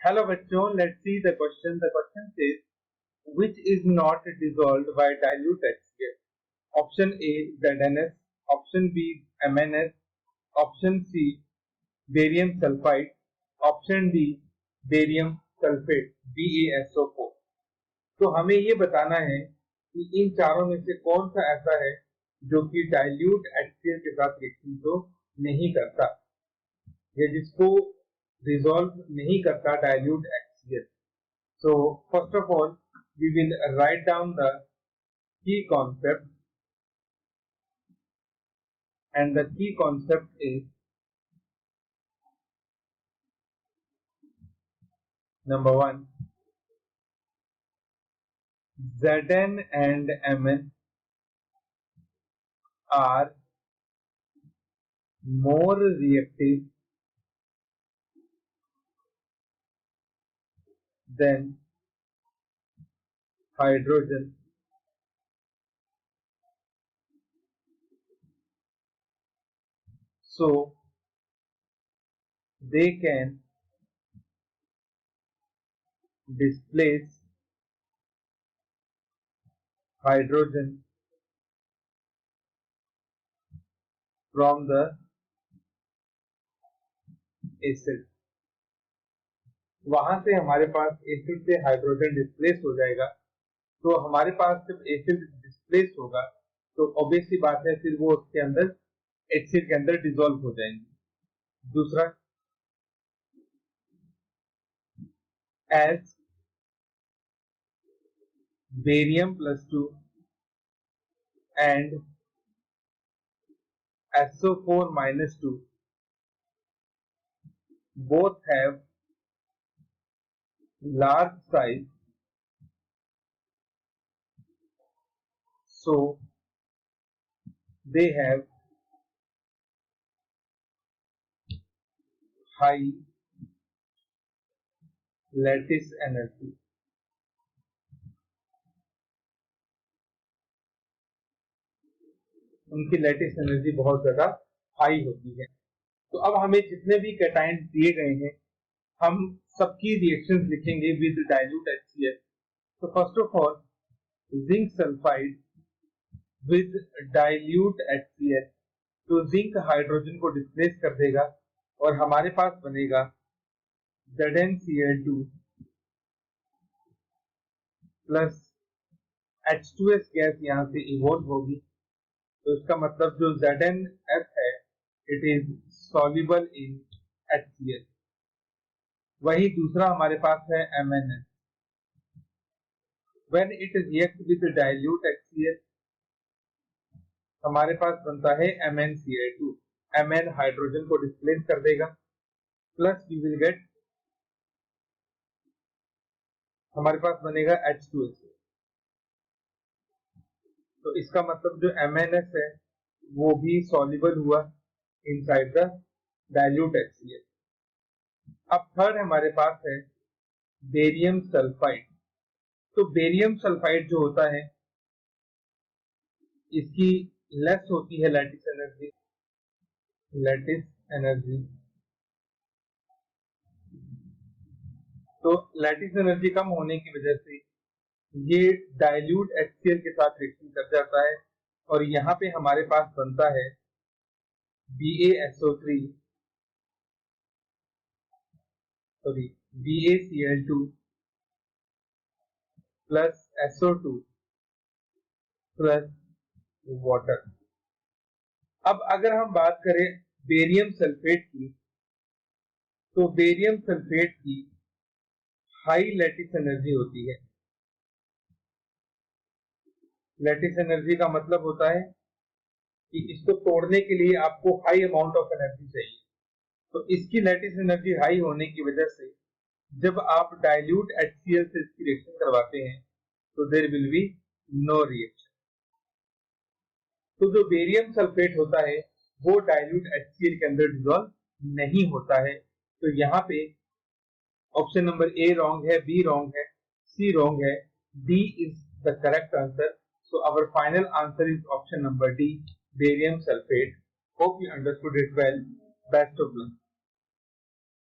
Hello बच्चों, let's see the question. The question says, which is not dissolved by dilute HCl? Option A, ZnS. Option B, MnS. Option C, barium sulfide. Option D, barium sulfate, BaSO4. तो हमें ये बताना है कि इन चारों में से कौन सा ऐसा है जो कि डाइल्यूट HCl के साथ रिएक्शन को नहीं करता, या जिसको रिजॉल्व नहीं करता dilute HCl. So first of all, we will write down the key concept, and the key concept is number one, Zn and Mn are more reactive than hydrogen, so they can displace hydrogen from the acid. वहां से हमारे पास acid से hydrogen displace हो जाएगा. तो हमारे पास जब acid displace होगा तो ऑब्वियस सी बात है, फिर वो उसके अंदर एसिड के अंदर डिसॉल्व हो जाएंगे. दूसरा, as barium +2 and SO4-2 both have large size, so they have high lattice energy. उनकी लैटिस एनर्जी बहुत ज्यादा हाई होती है. तो अब हमें जितने भी कैटायन दिए गए हैं, हम सबकी रिएक्शंस लिखेंगे विद डाइल्यूट HCl. तो first of all, zinc sulphide with dilute HCl, तो जिंक हाइड्रोजन को डिस्प्लेस कर देगा और हमारे पास बनेगा ZnCl2 प्लस H2S गैस यहां से इवोल्व होगी. तो इसका मतलब जो ZnS है, it is soluble in HCl. वही दूसरा हमारे पास है MnS. When it reacts with dilute HCl, हमारे पास बनता है MnCl2. Mn हाइड्रोजन को डिस्प्लेस कर देगा, प्लस वी विल गेट, हमारे पास बनेगा H2S. तो इसका मतलब जो MnS है वो भी सॉल्युबल हुआ इनसाइड द डाइल्यूट HCl. अब थर्ड हमारे पास है बेरियम सल्फाइड. तो बेरियम सल्फाइड जो होता है, इसकी लेस होती है लैटिस एनर्जी. तो लैटिस एनर्जी कम होने की वजह से ये डाइल्यूट HCl के साथ रिएक्शन कर जाता है और यहाँ पे हमारे पास बनता है BaCl2 plus SO2 plus water. अब अगर हम बात करें बेरियम सल्फेट की, तो बेरियम सल्फेट की हाई लैटिस एनर्जी होती है. लैटिस एनर्जी का मतलब होता है कि इसको तोड़ने के लिए आपको हाई अमाउंट ऑफ एनर्जी चाहिए. तो इसकी लैटिस एनर्जी हाई होने की वजह से जब आप डाइल्यूट HCl से इसकी रिएक्शन करवाते हैं तो there will be no reaction. तो जो बेरियम सल्फेट होता है वो डाइल्यूट HCl के अंदर डिसॉल्व नहीं होता है. तो यहाँ पे ऑप्शन नंबर ए रॉन्ग है, बी रॉन्ग है, सी रॉन्ग है, D is the correct answer. So our final answer is option number D, barium sulfate. Hope you understood it well. Best of luck.